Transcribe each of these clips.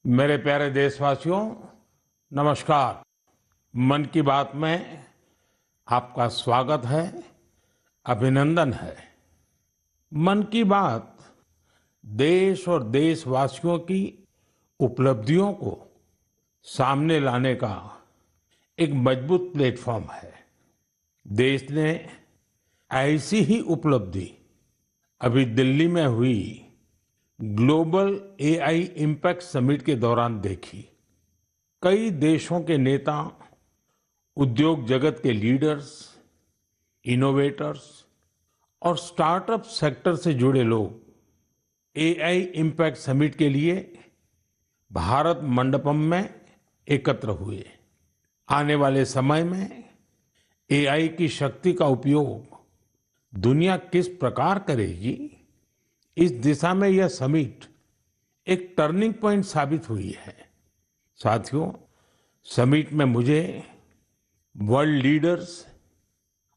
मेरे प्यारे देशवासियों, नमस्कार। मन की बात में आपका स्वागत है, अभिनंदन है। मन की बात देश और देशवासियों की उपलब्धियों को सामने लाने का एक मजबूत प्लेटफॉर्म है। देश ने ऐसी ही उपलब्धि अभी दिल्ली में हुई ग्लोबल एआई इम्पैक्ट समिट के दौरान देखी। कई देशों के नेता, उद्योग जगत के लीडर्स, इनोवेटर्स और स्टार्टअप सेक्टर से जुड़े लोग एआई इम्पैक्ट समिट के लिए भारत मंडपम में एकत्र हुए। आने वाले समय में एआई की शक्ति का उपयोग दुनिया किस प्रकार करेगी, इस दिशा में यह समिट एक टर्निंग पॉइंट साबित हुई है। साथियों, समिट में मुझे वर्ल्ड लीडर्स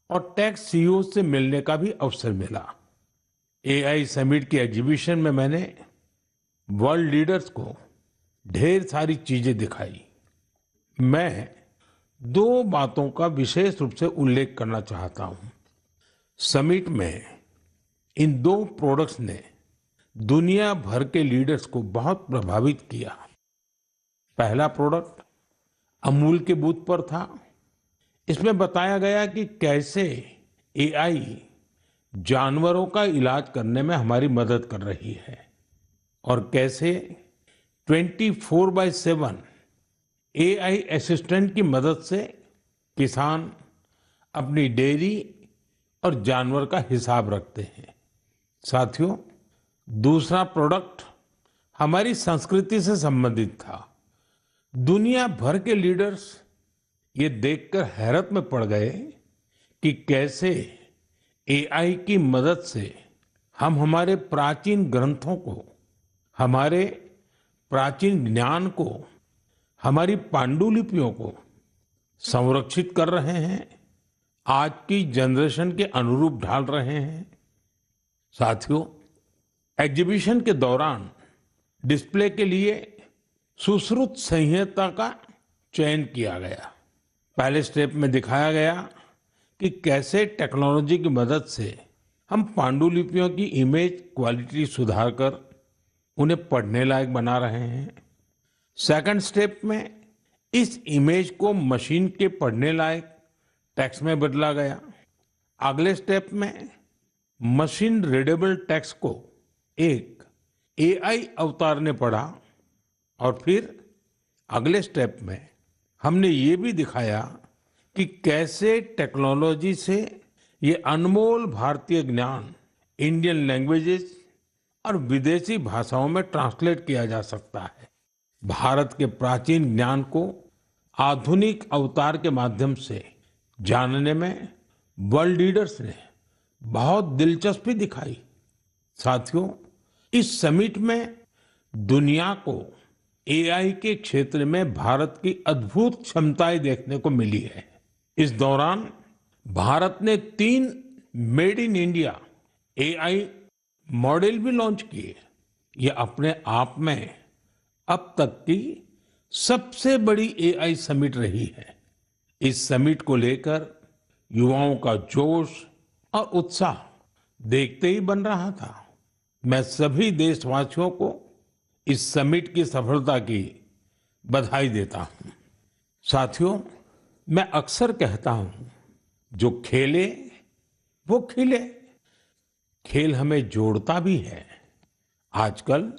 और टेक सीईओ से मिलने का भी अवसर मिला। एआई समिट की एग्जीबिशन में मैंने वर्ल्ड लीडर्स को ढेर सारी चीजें दिखाई। मैं दो बातों का विशेष रूप से उल्लेख करना चाहता हूं। समिट में इन दो प्रोडक्ट्स ने दुनिया भर के लीडर्स को बहुत प्रभावित किया। पहला प्रोडक्ट अमूल के बूथ पर था। इसमें बताया गया कि कैसे एआई जानवरों का इलाज करने में हमारी मदद कर रही है और कैसे 24/7 एआई असिस्टेंट की मदद से किसान अपनी डेयरी और जानवर का हिसाब रखते हैं। साथियों, दूसरा प्रोडक्ट हमारी संस्कृति से संबंधित था। दुनिया भर के लीडर्स ये देखकर हैरत में पड़ गए कि कैसे एआई की मदद से हम हमारे प्राचीन ग्रंथों को, हमारे प्राचीन ज्ञान को, हमारी पांडुलिपियों को संरक्षित कर रहे हैं, आज की जनरेशन के अनुरूप ढाल रहे हैं। साथियों, एग्जीबिशन के दौरान डिस्प्ले के लिए सुश्रुत संहिता का चयन किया गया। पहले स्टेप में दिखाया गया कि कैसे टेक्नोलॉजी की मदद से हम पांडुलिपियों की इमेज क्वालिटी सुधारकर उन्हें पढ़ने लायक बना रहे हैं। सेकंड स्टेप में इस इमेज को मशीन के पढ़ने लायक टेक्स्ट में बदला गया। अगले स्टेप में मशीन रीडेबल टेक्स्ट को एक एआई अवतार ने पढ़ा और फिर अगले स्टेप में हमने ये भी दिखाया कि कैसे टेक्नोलॉजी से ये अनमोल भारतीय ज्ञान इंडियन लैंग्वेजेस और विदेशी भाषाओं में ट्रांसलेट किया जा सकता है। भारत के प्राचीन ज्ञान को आधुनिक अवतार के माध्यम से जानने में वर्ल्ड लीडर्स ने बहुत दिलचस्पी दिखाई। साथियों, इस समिट में दुनिया को एआई के क्षेत्र में भारत की अद्भुत क्षमताएं देखने को मिली है। इस दौरान भारत ने 3 made in India AI model भी लॉन्च किए। ये अपने आप में अब तक की सबसे बड़ी एआई समिट रही है। इस समिट को लेकर युवाओं का जोश और उत्साह देखते ही बन रहा था। मैं सभी देशवासियों को इस समिट की सफलता की बधाई देता हूं। साथियों, मैं अक्सर कहता हूं, जो खेले वो खिले। खेल हमें जोड़ता भी है। आजकल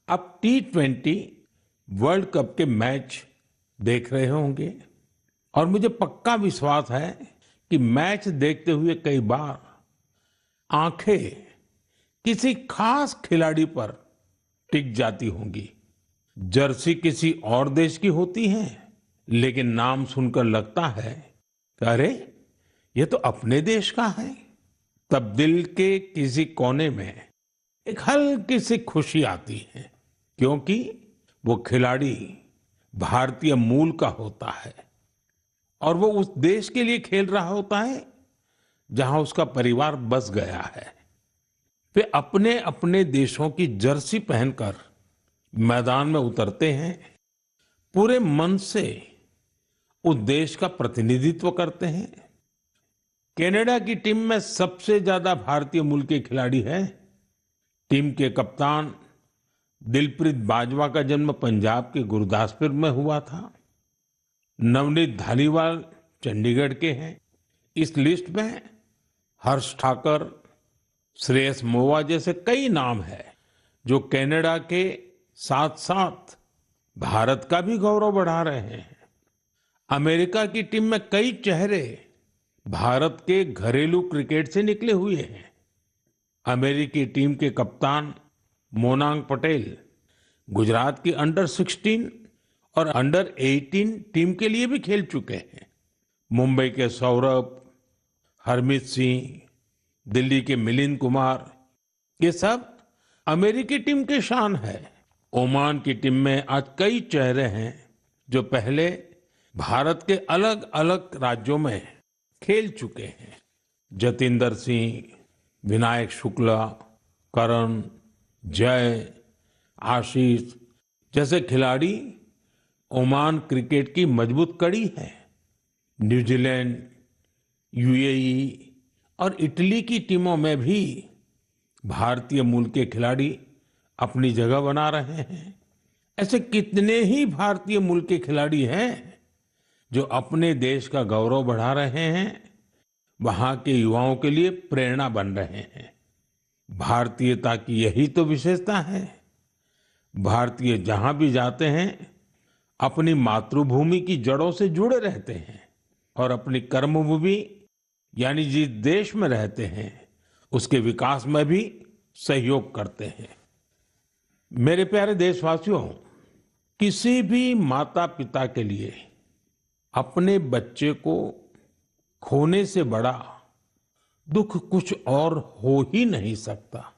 आप T20 वर्ल्ड कप के मैच देख रहे होंगे और मुझे पक्का विश्वास है कि मैच देखते हुए कई बार आंखें किसी खास खिलाड़ी पर टिक जाती होंगी। जर्सी किसी और देश की होती है, लेकिन नाम सुनकर लगता है कि अरे, ये तो अपने देश का है। तब दिल के किसी कोने में एक हल्की सी खुशी आती है, क्योंकि वो खिलाड़ी भारतीय मूल का होता है और वो उस देश के लिए खेल रहा होता है जहां उसका परिवार बस गया है। वे अपने अपने देशों की जर्सी पहनकर मैदान में उतरते हैं, पूरे मन से उस देश का प्रतिनिधित्व करते हैं। कनाडा की टीम में सबसे ज्यादा भारतीय मूल के खिलाड़ी हैं। टीम के कप्तान दिलप्रीत बाजवा का जन्म पंजाब के गुरदासपुर में हुआ था। नवनीत धालीवाल चंडीगढ़ के हैं। इस लिस्ट में हर्ष ठाकर, श्रेयस मोवा जैसे कई नाम हैं जो कनाडा के साथ साथ भारत का भी गौरव बढ़ा रहे हैं। अमेरिका की टीम में कई चेहरे भारत के घरेलू क्रिकेट से निकले हुए हैं। अमेरिकी टीम के कप्तान मोनांग पटेल गुजरात की अंडर 16 और अंडर 18 टीम के लिए भी खेल चुके हैं। मुंबई के सौरभ, हरमीत सिंह, दिल्ली के मिलिंद कुमार, ये सब अमेरिकी टीम के शान है। ओमान की टीम में आज कई चेहरे हैं जो पहले भारत के अलग अलग राज्यों में खेल चुके हैं। जतिंदर सिंह, विनायक शुक्ला, करण, जय, आशीष जैसे खिलाड़ी ओमान क्रिकेट की मजबूत कड़ी है। न्यूजीलैंड, यूएई और इटली की टीमों में भी भारतीय मूल के खिलाड़ी अपनी जगह बना रहे हैं। ऐसे कितने ही भारतीय मूल के खिलाड़ी हैं जो अपने देश का गौरव बढ़ा रहे हैं, वहां के युवाओं के लिए प्रेरणा बन रहे हैं। भारतीयता की यही तो विशेषता है। भारतीय जहां भी जाते हैं अपनी मातृभूमि की जड़ों से जुड़े रहते हैं और अपनी कर्मभूमि यानी जिस देश में रहते हैं उसके विकास में भी सहयोग करते हैं। मेरे प्यारे देशवासियों, किसी भी माता पिता के लिए अपने बच्चे को खोने से बड़ा दुख कुछ और हो ही नहीं सकता।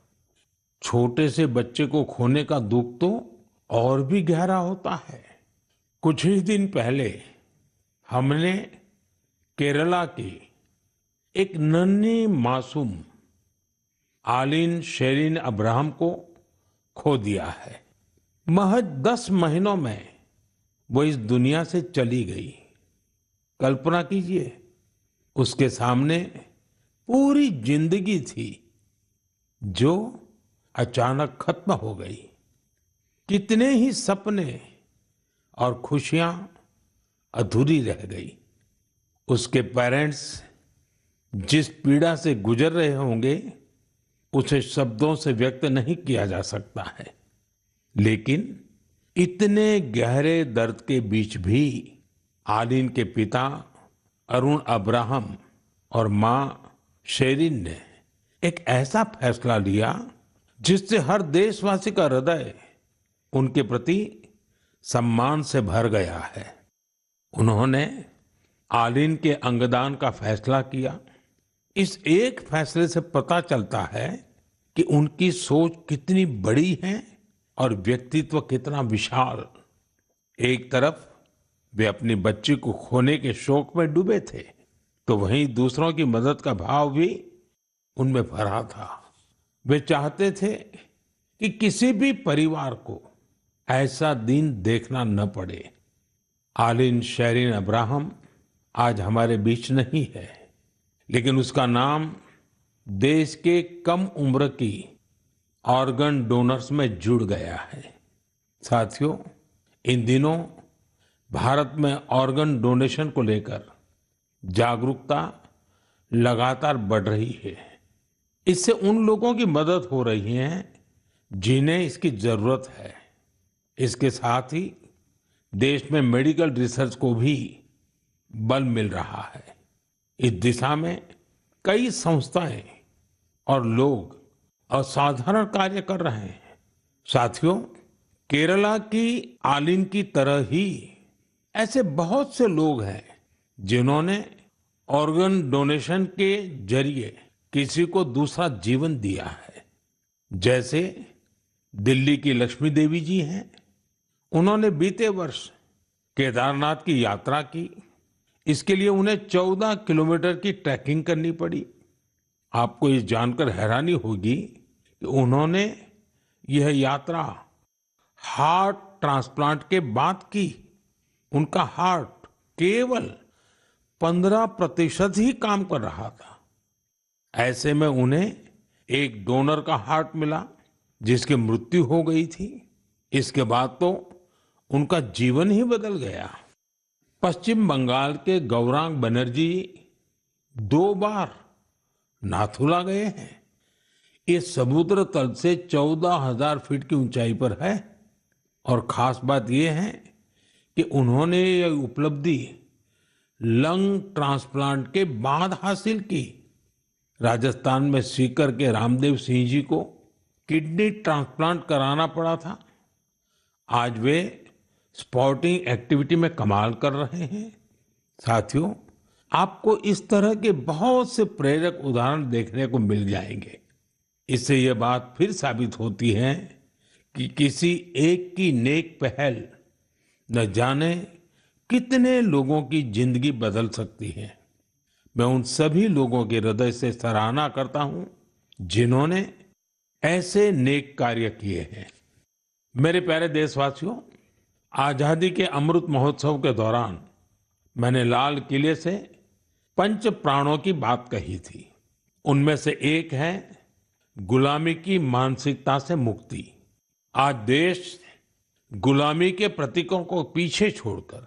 छोटे से बच्चे को खोने का दुख तो और भी गहरा होता है। कुछ ही दिन पहले हमने केरला की एक नन्ही मासूम आलिन शेरिन अब्राहम को खो दिया है। महज 10 महीनों में वो इस दुनिया से चली गई। कल्पना कीजिए, उसके सामने पूरी जिंदगी थी जो अचानक खत्म हो गई। कितने ही सपने और खुशियां अधूरी रह गई। उसके पेरेंट्स जिस पीड़ा से गुजर रहे होंगे उसे शब्दों से व्यक्त नहीं किया जा सकता है। लेकिन इतने गहरे दर्द के बीच भी आलिन के पिता अरुण अब्राहम और मां शेरिन ने एक ऐसा फैसला लिया जिससे हर देशवासी का हृदय उनके प्रति सम्मान से भर गया है। उन्होंने आलिन के अंगदान का फैसला किया। इस एक फैसले से पता चलता है कि उनकी सोच कितनी बड़ी है और व्यक्तित्व कितना विशाल। एक तरफ वे अपनी बच्ची को खोने के शोक में डूबे थे, तो वहीं दूसरों की मदद का भाव भी उनमें भरा था। वे चाहते थे कि किसी भी परिवार को ऐसा दिन देखना न पड़े। आलिन शेरिन अब्राहम आज हमारे बीच नहीं है, लेकिन उसका नाम देश के कम उम्र की ऑर्गन डोनर्स में जुड़ गया है। साथियों, इन दिनों भारत में ऑर्गन डोनेशन को लेकर जागरूकता लगातार बढ़ रही है। इससे उन लोगों की मदद हो रही है जिन्हें इसकी जरूरत है। इसके साथ ही देश में मेडिकल रिसर्च को भी बल मिल रहा है। इस दिशा में कई संस्थाएं और लोग असाधारण कार्य कर रहे हैं। साथियों, केरला की आलिन की तरह ही ऐसे बहुत से लोग हैं जिन्होंने ऑर्गन डोनेशन के जरिए किसी को दूसरा जीवन दिया है। जैसे दिल्ली की लक्ष्मी देवी जी हैं। उन्होंने बीते वर्ष केदारनाथ की यात्रा की। इसके लिए उन्हें 14 किलोमीटर की ट्रैकिंग करनी पड़ी। आपको ये जानकर हैरानी होगी कि उन्होंने यह यात्रा हार्ट ट्रांसप्लांट के बाद की। उनका हार्ट केवल 15% ही काम कर रहा था। ऐसे में उन्हें एक डोनर का हार्ट मिला जिसकी मृत्यु हो गई थी। इसके बाद तो उनका जीवन ही बदल गया। पश्चिम बंगाल के गौरांग बनर्जी 2 बार नाथुला गए हैं। ये समुद्र तल से 14,000 फीट की ऊंचाई पर है और खास बात यह है कि उन्होंने ये उपलब्धि लंग ट्रांसप्लांट के बाद हासिल की। राजस्थान में सीकर के रामदेव सिंह जी को किडनी ट्रांसप्लांट कराना पड़ा था। आज वे स्पोर्टिंग एक्टिविटी में कमाल कर रहे हैं। साथियों, आपको इस तरह के बहुत से प्रेरक उदाहरण देखने को मिल जाएंगे। इससे यह बात फिर साबित होती है कि किसी एक की नेक पहल न जाने कितने लोगों की जिंदगी बदल सकती है। मैं उन सभी लोगों के हृदय से सराहना करता हूं जिन्होंने ऐसे नेक कार्य किए हैं। मेरे प्यारे देशवासियों, आजादी के अमृत महोत्सव के दौरान मैंने लाल किले से पंच प्राणों की बात कही थी। उनमें से एक है गुलामी की मानसिकता से मुक्ति। आज देश गुलामी के प्रतीकों को पीछे छोड़कर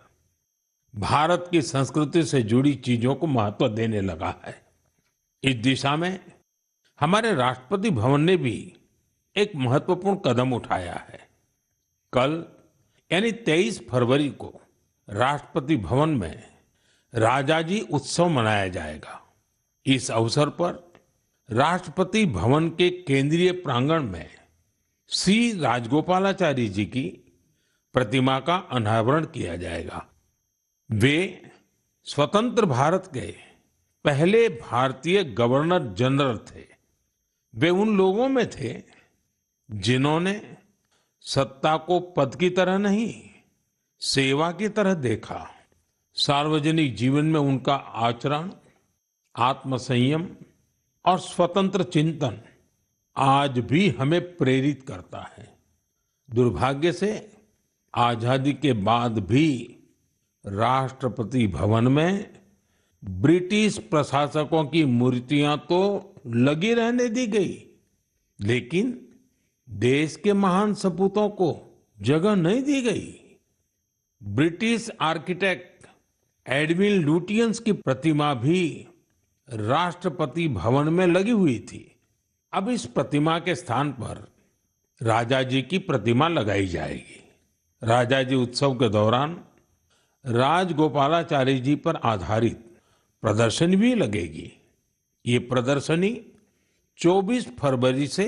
भारत की संस्कृति से जुड़ी चीजों को महत्व देने लगा है। इस दिशा में हमारे राष्ट्रपति भवन ने भी एक महत्वपूर्ण कदम उठाया है। कल यानी 23 फरवरी को राष्ट्रपति भवन में राजाजी उत्सव मनाया जाएगा। इस अवसर पर राष्ट्रपति भवन के केंद्रीय प्रांगण में श्री राजगोपालाचारी जी की प्रतिमा का अनावरण किया जाएगा। वे स्वतंत्र भारत के पहले भारतीय गवर्नर जनरल थे। वे उन लोगों में थे जिन्होंने सत्ता को पद की तरह नहीं, सेवा की तरह देखा। सार्वजनिक जीवन में उनका आचरण, आत्मसंयम और स्वतंत्र चिंतन आज भी हमें प्रेरित करता है। दुर्भाग्य से आजादी के बाद भी राष्ट्रपति भवन में ब्रिटिश प्रशासकों की मूर्तियां तो लगी रहने दी गई, लेकिन देश के महान सपूतों को जगह नहीं दी गई। ब्रिटिश आर्किटेक्ट एडविन लुटियंस की प्रतिमा भी राष्ट्रपति भवन में लगी हुई थी। अब इस प्रतिमा के स्थान पर राजा जी की प्रतिमा लगाई जाएगी। राजा जी उत्सव के दौरान राजगोपालाचारी जी पर आधारित प्रदर्शनी भी लगेगी। ये प्रदर्शनी 24 फरवरी से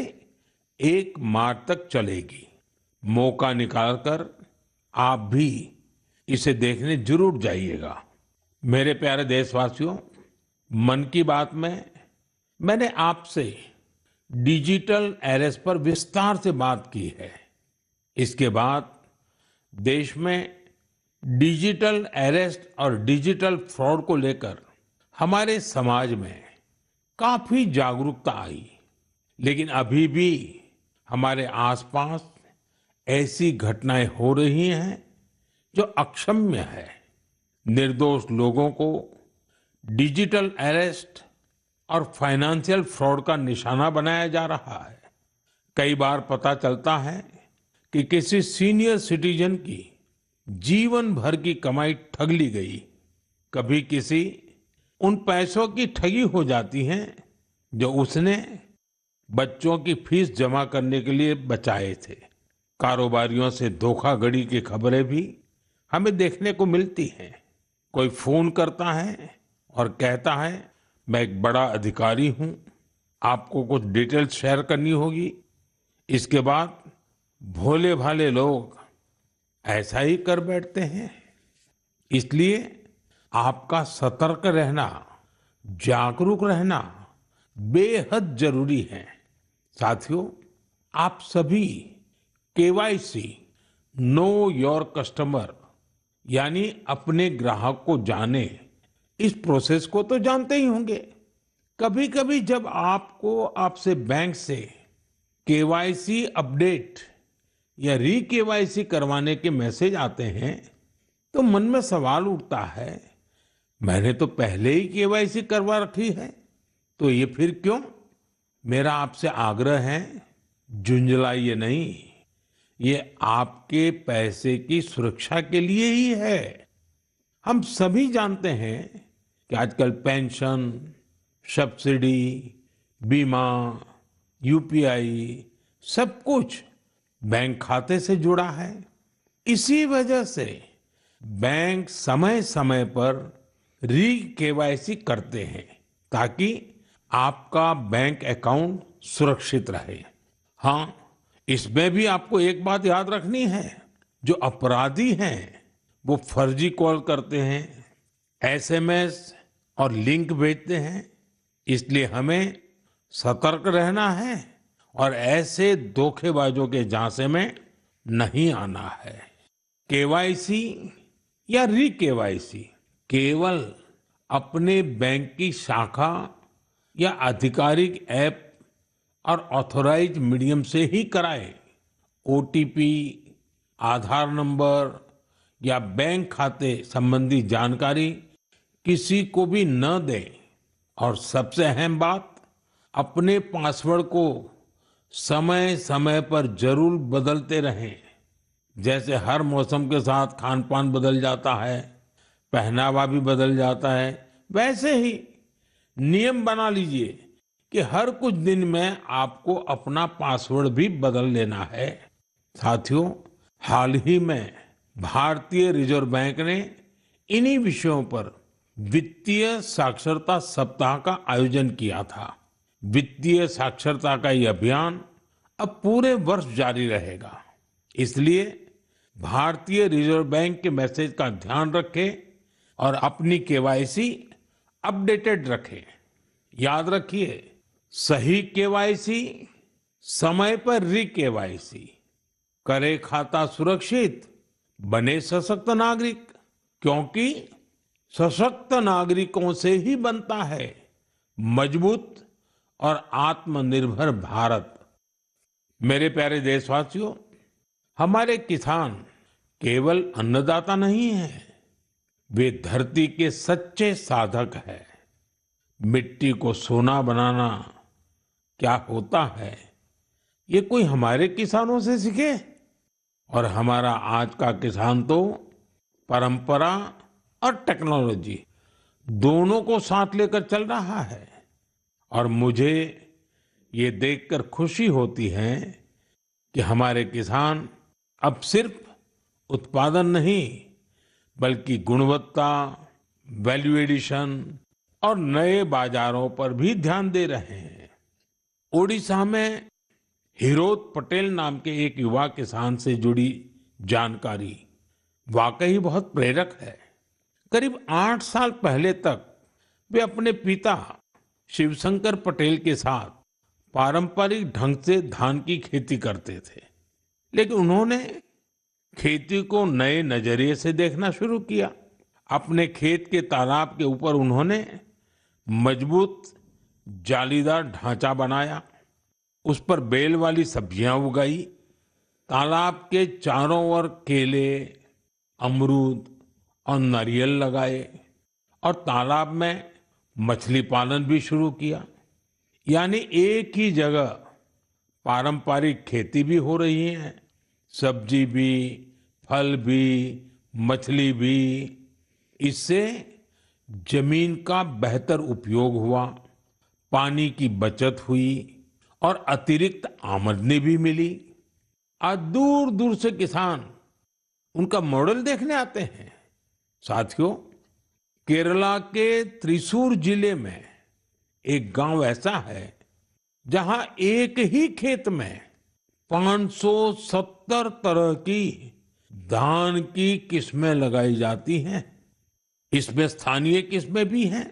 1 मार्च तक चलेगी। मौका निकालकर आप भी इसे देखने जरूर जाइएगा। मेरे प्यारे देशवासियों, मन की बात में मैंने आपसे डिजिटल अरेस्ट पर विस्तार से बात की है। इसके बाद देश में डिजिटल अरेस्ट और डिजिटल फ्रॉड को लेकर हमारे समाज में काफी जागरूकता आई, लेकिन अभी भी हमारे आसपास ऐसी घटनाएं हो रही हैं जो अक्षम्य है। निर्दोष लोगों को डिजिटल अरेस्ट और फाइनेंशियल फ्रॉड का निशाना बनाया जा रहा है। कई बार पता चलता है कि किसी सीनियर सिटीजन की जीवन भर की कमाई ठग ली गई। कभी किसी उन पैसों की ठगी हो जाती है जो उसने बच्चों की फीस जमा करने के लिए बचाए थे। कारोबारियों से धोखाधड़ी की खबरें भी हमें देखने को मिलती हैं। कोई फोन करता है और कहता है, मैं एक बड़ा अधिकारी हूं, आपको कुछ डिटेल्स शेयर करनी होगी। इसके बाद भोले भाले लोग ऐसा ही कर बैठते हैं। इसलिए आपका सतर्क रहना, जागरूक रहना बेहद जरूरी है। साथियों, आप सभी केवाईसी नो योर कस्टमर यानी अपने ग्राहक को जाने, इस प्रोसेस को तो जानते ही होंगे। कभी कभी जब आपको आपसे बैंक से केवाईसी अपडेट या री केवाईसी करवाने के मैसेज आते हैं तो मन में सवाल उठता है, मैंने तो पहले ही केवाईसी करवा रखी है, तो ये फिर क्यों? मेरा आपसे आग्रह है, झुंझलाइए नहीं। ये आपके पैसे की सुरक्षा के लिए ही है। हम सभी जानते हैं कि आजकल पेंशन, सब्सिडी, बीमा, यूपीआई सब कुछ बैंक खाते से जुड़ा है। इसी वजह से बैंक समय समय पर री केवाईसी करते हैं ताकि आपका बैंक अकाउंट सुरक्षित रहे। हाँ, इसमें भी आपको एक बात याद रखनी है, जो अपराधी हैं वो फर्जी कॉल करते हैं, एसएमएस और लिंक भेजते हैं। इसलिए हमें सतर्क रहना है और ऐसे धोखेबाजों के झांसे में नहीं आना है। केवाईसी या री केवाईसी केवल अपने बैंक की शाखा या आधिकारिक ऐप और ऑथोराइज मीडियम से ही कराएं। ओटीपी, आधार नंबर या बैंक खाते संबंधी जानकारी किसी को भी न दें। और सबसे अहम बात, अपने पासवर्ड को समय समय पर जरूर बदलते रहें। जैसे हर मौसम के साथ खान पान बदल जाता है, पहनावा भी बदल जाता है, वैसे ही नियम बना लीजिए कि हर कुछ दिन में आपको अपना पासवर्ड भी बदल लेना है। साथियों, हाल ही में भारतीय रिजर्व बैंक ने इन्हीं विषयों पर वित्तीय साक्षरता सप्ताह का आयोजन किया था। वित्तीय साक्षरता का ये अभियान अब पूरे वर्ष जारी रहेगा। इसलिए भारतीय रिजर्व बैंक के मैसेज का ध्यान रखें और अपनी केवाईसी अपडेटेड रखें। याद रखिए, सही केवाईसी, समय पर री केवाईसी, करे खाता सुरक्षित, बने सशक्त नागरिक, क्योंकि सशक्त नागरिकों से ही बनता है मजबूत और आत्मनिर्भर भारत। मेरे प्यारे देशवासियों, हमारे किसान केवल अन्नदाता नहीं हैं, वे धरती के सच्चे साधक हैं। मिट्टी को सोना बनाना क्या होता है, ये कोई हमारे किसानों से सीखे। और हमारा आज का किसान तो परंपरा और टेक्नोलॉजी दोनों को साथ लेकर चल रहा है। और मुझे ये देखकर खुशी होती है कि हमारे किसान अब सिर्फ उत्पादन नहीं, बल्कि गुणवत्ता, वैल्यू एडिशन और नए बाजारों पर भी ध्यान दे रहे हैं। ओडिशा में हिरोत पटेल नाम के एक युवा किसान से जुड़ी जानकारी वाकई बहुत प्रेरक है। करीब 8 साल पहले तक वे अपने पिता शिवशंकर पटेल के साथ पारंपरिक ढंग से धान की खेती करते थे, लेकिन उन्होंने खेती को नए नजरिए से देखना शुरू किया। अपने खेत के तालाब के ऊपर उन्होंने मजबूत जालीदार ढांचा बनाया, उस पर बेल वाली सब्जियां उगाई, तालाब के चारों ओर केले, अमरूद और नारियल लगाए और तालाब में मछली पालन भी शुरू किया। यानी एक ही जगह पारंपरिक खेती भी हो रही है, सब्जी भी, फल भी, मछली भी। इससे जमीन का बेहतर उपयोग हुआ, पानी की बचत हुई और अतिरिक्त आमदनी भी मिली। आज दूर दूर से किसान उनका मॉडल देखने आते हैं। साथियों, केरला के त्रिशूर जिले में एक गांव ऐसा है जहां एक ही खेत में 570 तरह की धान की किस्में लगाई जाती हैं। इसमें स्थानीय किस्में भी हैं,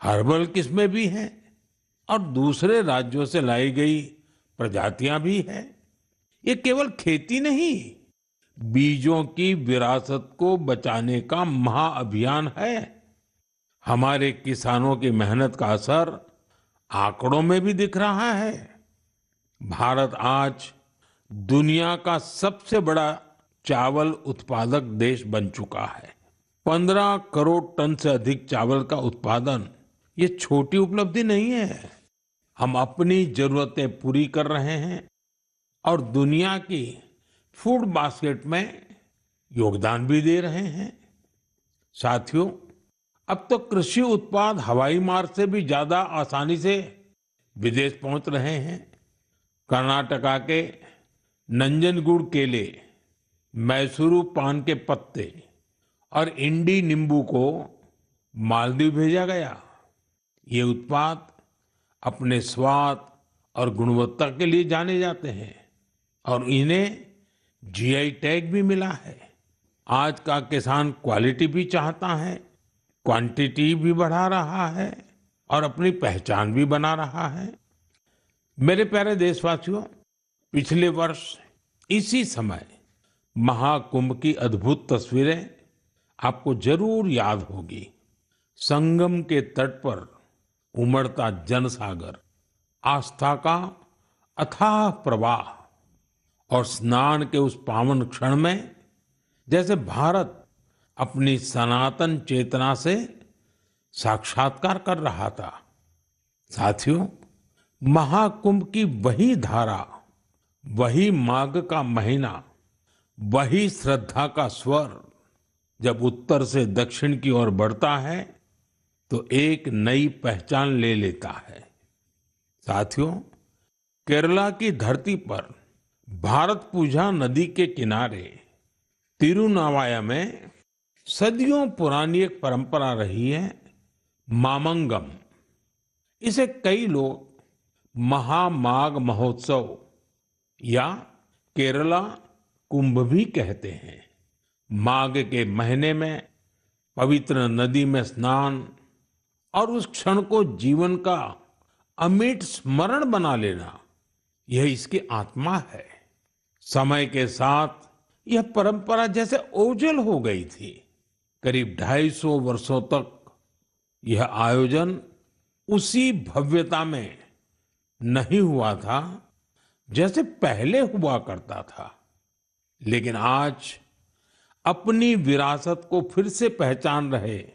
हर्बल किस्में भी हैं और दूसरे राज्यों से लाई गई प्रजातियां भी हैं। ये केवल खेती नहीं, बीजों की विरासत को बचाने का महाअभियान है। हमारे किसानों की मेहनत का असर आंकड़ों में भी दिख रहा है। भारत आज दुनिया का सबसे बड़ा चावल उत्पादक देश बन चुका है। 15 करोड़ टन से अधिक चावल का उत्पादन ये छोटी उपलब्धि नहीं है। हम अपनी जरूरतें पूरी कर रहे हैं और दुनिया की फूड बास्केट में योगदान भी दे रहे हैं। साथियों, अब तो कृषि उत्पाद हवाई मार्ग से भी ज्यादा आसानी से विदेश पहुंच रहे हैं। कर्नाटका के नंजनगुड केले, मैसूरू पान के पत्ते और इंडी नींबू को मालदीव भेजा गया। ये उत्पाद अपने स्वाद और गुणवत्ता के लिए जाने जाते हैं और इन्हें जीआई टैग भी मिला है। आज का किसान क्वालिटी भी चाहता है, क्वांटिटी भी बढ़ा रहा है और अपनी पहचान भी बना रहा है। मेरे प्यारे देशवासियों, पिछले वर्ष इसी समय महाकुंभ की अद्भुत तस्वीरें आपको जरूर याद होगी। संगम के तट पर उमड़ता जनसागर, आस्था का अथाह प्रवाह और स्नान के उस पावन क्षण में जैसे भारत अपनी सनातन चेतना से साक्षात्कार कर रहा था। साथियों, महाकुंभ की वही धारा, वही माघ का महीना, वही श्रद्धा का स्वर जब उत्तर से दक्षिण की ओर बढ़ता है तो एक नई पहचान ले लेता है। साथियों, केरला की धरती पर भारत पूजा नदी के किनारे तिरुनावाया में सदियों पुरानी एक परंपरा रही है, मामंगम। इसे कई लोग महामाघ महोत्सव या केरला कुंभ भी कहते हैं। माघ के महीने में पवित्र नदी में स्नान और उस क्षण को जीवन का अमिट स्मरण बना लेना, यह इसकी आत्मा है। समय के साथ यह परंपरा जैसे ओझल हो गई थी। करीब 250 वर्षों तक यह आयोजन उसी भव्यता में नहीं हुआ था जैसे पहले हुआ करता था। लेकिन आज अपनी विरासत को फिर से पहचान रहे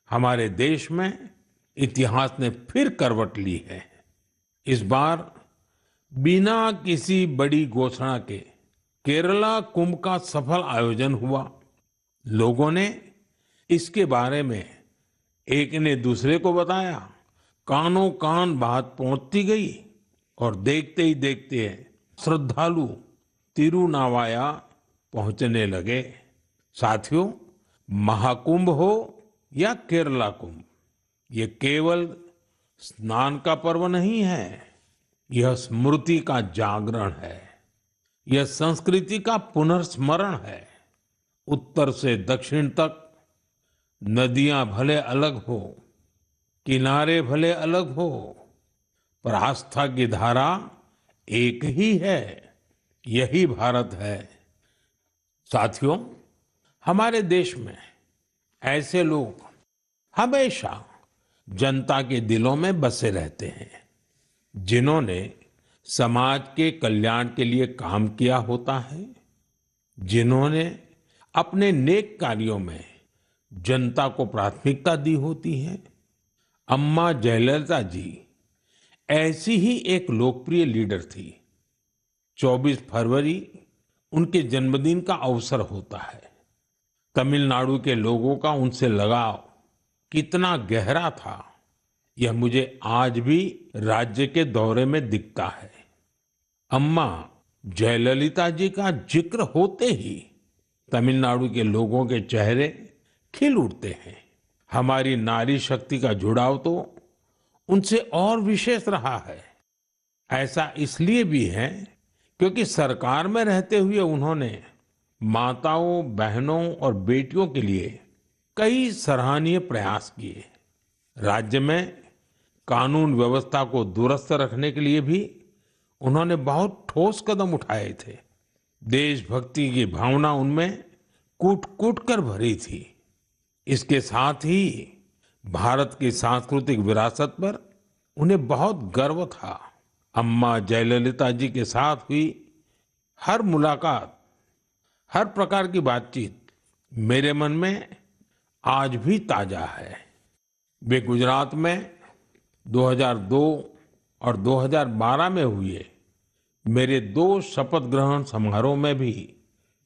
हमारे देश में इतिहास ने फिर करवट ली है। इस बार बिना किसी बड़ी घोषणा के केरला कुंभ का सफल आयोजन हुआ। लोगों ने इसके बारे में एक ने दूसरे को बताया, कानों कान बात पहुंचती गई और देखते ही देखते श्रद्धालु तिरुनावाया पहुंचने लगे। साथियों, महाकुंभ हो या केरला कुंभ, ये केवल स्नान का पर्व नहीं है, यह स्मृति का जागरण है, यह संस्कृति का पुनर्स्मरण है। उत्तर से दक्षिण तक नदियां भले अलग हो, किनारे भले अलग हो, पर आस्था की धारा एक ही है, यही भारत है। साथियों, हमारे देश में ऐसे लोग हमेशा जनता के दिलों में बसे रहते हैं, जिन्होंने समाज के कल्याण के लिए काम किया होता है, जिन्होंने अपने नेक कार्यों में जनता को प्राथमिकता दी होती है। अम्मा जयललिता जी ऐसी ही एक लोकप्रिय लीडर थी। 24 फरवरी उनके जन्मदिन का अवसर होता है। तमिलनाडु के लोगों का उनसे लगाव कितना गहरा था, यह मुझे आज भी राज्य के दौरे में दिखता है। अम्मा जयललिता जी का जिक्र होते ही तमिलनाडु के लोगों के चेहरे खिल उठते हैं। हमारी नारी शक्ति का जुड़ाव तो उनसे और विशेष रहा है। ऐसा इसलिए भी है क्योंकि सरकार में रहते हुए उन्होंने माताओं, बहनों और बेटियों के लिए कई सराहनीय प्रयास किए। राज्य में कानून व्यवस्था को दुरुस्त रखने के लिए भी उन्होंने बहुत ठोस कदम उठाए थे। देशभक्ति की भावना उनमें कूट-कूट कर भरी थी। इसके साथ ही भारत की सांस्कृतिक विरासत पर उन्हें बहुत गर्व था। अम्मा जयललिता जी के साथ हुई हर मुलाकात, हर प्रकार की बातचीत मेरे मन में आज भी ताजा है। वे गुजरात में 2002 और 2012 में हुए मेरे 2 शपथ ग्रहण समारोह में भी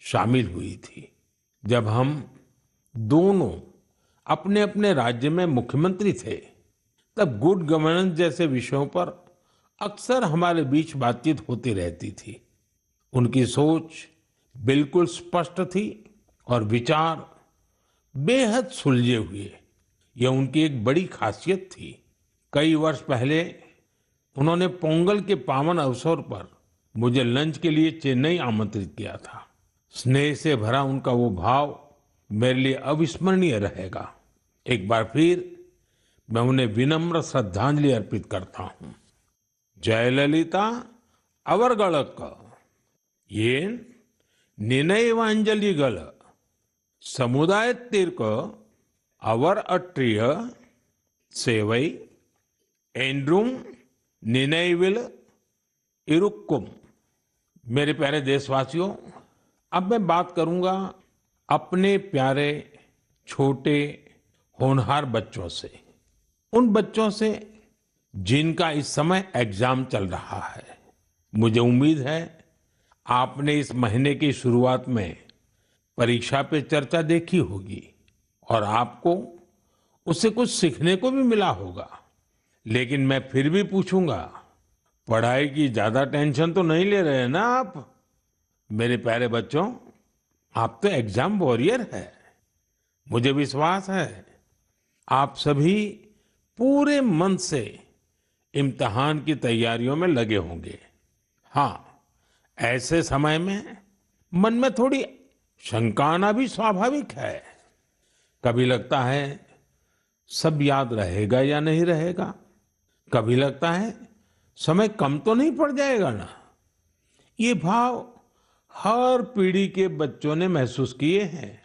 शामिल हुई थी, जब हम दोनों अपने अपने राज्य में मुख्यमंत्री थे। तब गुड गवर्नेंस जैसे विषयों पर अक्सर हमारे बीच बातचीत होती रहती थी। उनकी सोच बिल्कुल स्पष्ट थी और विचार बेहद सुलझे हुए। यह उनकी एक बड़ी खासियत थी। कई वर्ष पहले उन्होंने पोंगल के पावन अवसर पर मुझे लंच के लिए चेन्नई आमंत्रित किया था। स्नेह से भरा उनका वो भाव मेरे लिए अविस्मरणीय रहेगा। एक बार फिर मैं उन्हें विनम्र श्रद्धांजलि अर्पित करता हूँ। जयललिता अवरगड़क ये निनयवांजलिगल समुदाय तीर्क अवर अट्रिय सेवई एंड्रूम निनयविल इरुक्कुम। मेरे प्यारे देशवासियों, अब मैं बात करूंगा अपने प्यारे छोटे होनहार बच्चों से, उन बच्चों से जिनका इस समय एग्जाम चल रहा है। मुझे उम्मीद है आपने इस महीने की शुरुआत में परीक्षा पे चर्चा देखी होगी और आपको उससे कुछ सीखने को भी मिला होगा। लेकिन मैं फिर भी पूछूंगा, पढ़ाई की ज्यादा टेंशन तो नहीं ले रहे ना आप? मेरे प्यारे बच्चों, आप तो एग्जाम वॉरियर है। मुझे विश्वास है आप सभी पूरे मन से इम्तिहान की तैयारियों में लगे होंगे। हाँ, ऐसे समय में मन में थोड़ी शंका आना भी स्वाभाविक है। कभी लगता है सब याद रहेगा या नहीं रहेगा, कभी लगता है समय कम तो नहीं पड़ जाएगा ना। ये भाव हर पीढ़ी के बच्चों ने महसूस किए हैं।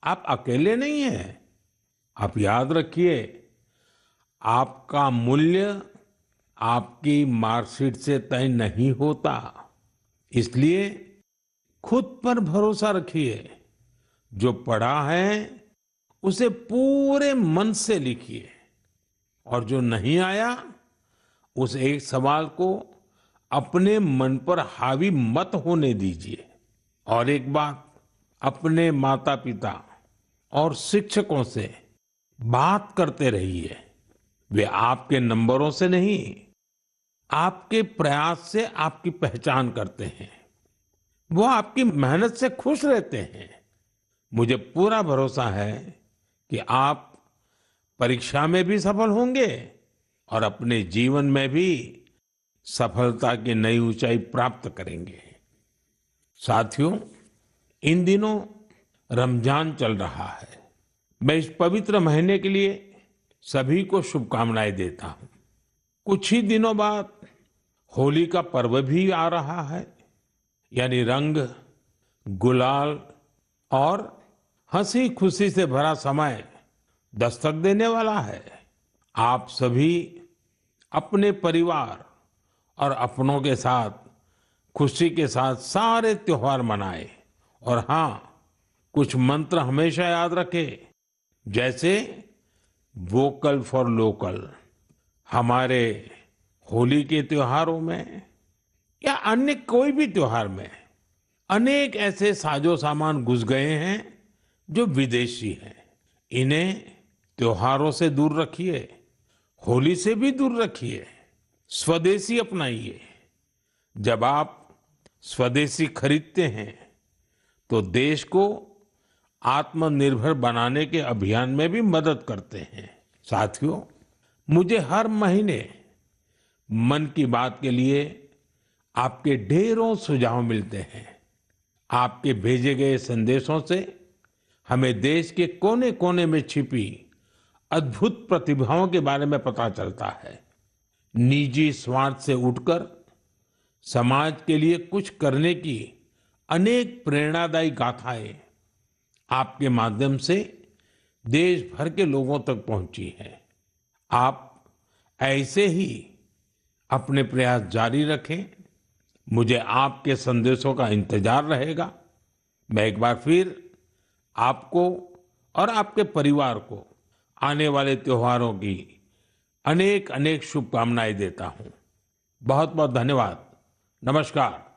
आप अकेले नहीं हैं। आप याद रखिए, आपका मूल्य आपकी मार्कशीट से तय नहीं होता। इसलिए खुद पर भरोसा रखिए। जो पढ़ा है उसे पूरे मन से लिखिए और जो नहीं आया उस एक सवाल को अपने मन पर हावी मत होने दीजिए। और एक बात, अपने माता पिता और शिक्षकों से बात करते रहिए। वे आपके नंबरों से नहीं, आपके प्रयास से आपकी पहचान करते हैं। वो आपकी मेहनत से खुश रहते हैं। मुझे पूरा भरोसा है कि आप परीक्षा में भी सफल होंगे और अपने जीवन में भी सफलता की नई ऊंचाई प्राप्त करेंगे। साथियों, इन दिनों रमजान चल रहा है। मैं इस पवित्र महीने के लिए सभी को शुभकामनाएं देता हूं। कुछ ही दिनों बाद होली का पर्व भी आ रहा है, यानी रंग, गुलाल और हंसी खुशी से भरा समय दस्तक देने वाला है। आप सभी अपने परिवार और अपनों के साथ खुशी के साथ सारे त्योहार मनाएं। और हाँ, कुछ मंत्र हमेशा याद रखें, जैसे वोकल फॉर लोकल। हमारे होली के त्योहारों में या अन्य कोई भी त्योहार में अनेक ऐसे साजो सामान घुस गए हैं जो विदेशी हैं। इन्हें त्योहारों से दूर रखिए, होली से भी दूर रखिए, स्वदेशी अपनाइए। जब आप स्वदेशी खरीदते हैं तो देश को आत्मनिर्भर बनाने के अभियान में भी मदद करते हैं। साथियों, मुझे हर महीने मन की बात के लिए आपके ढेरों सुझाव मिलते हैं। आपके भेजे गए संदेशों से हमें देश के कोने कोने में छिपी अद्भुत प्रतिभाओं के बारे में पता चलता है। निजी स्वार्थ से उठकर समाज के लिए कुछ करने की अनेक प्रेरणादायी गाथाएं आपके माध्यम से देश भर के लोगों तक पहुंची हैं। आप ऐसे ही अपने प्रयास जारी रखें। मुझे आपके संदेशों का इंतजार रहेगा। मैं एक बार फिर आपको और आपके परिवार को आने वाले त्योहारों की अनेक अनेक शुभकामनाएं देता हूं। बहुत बहुत धन्यवाद। नमस्कार।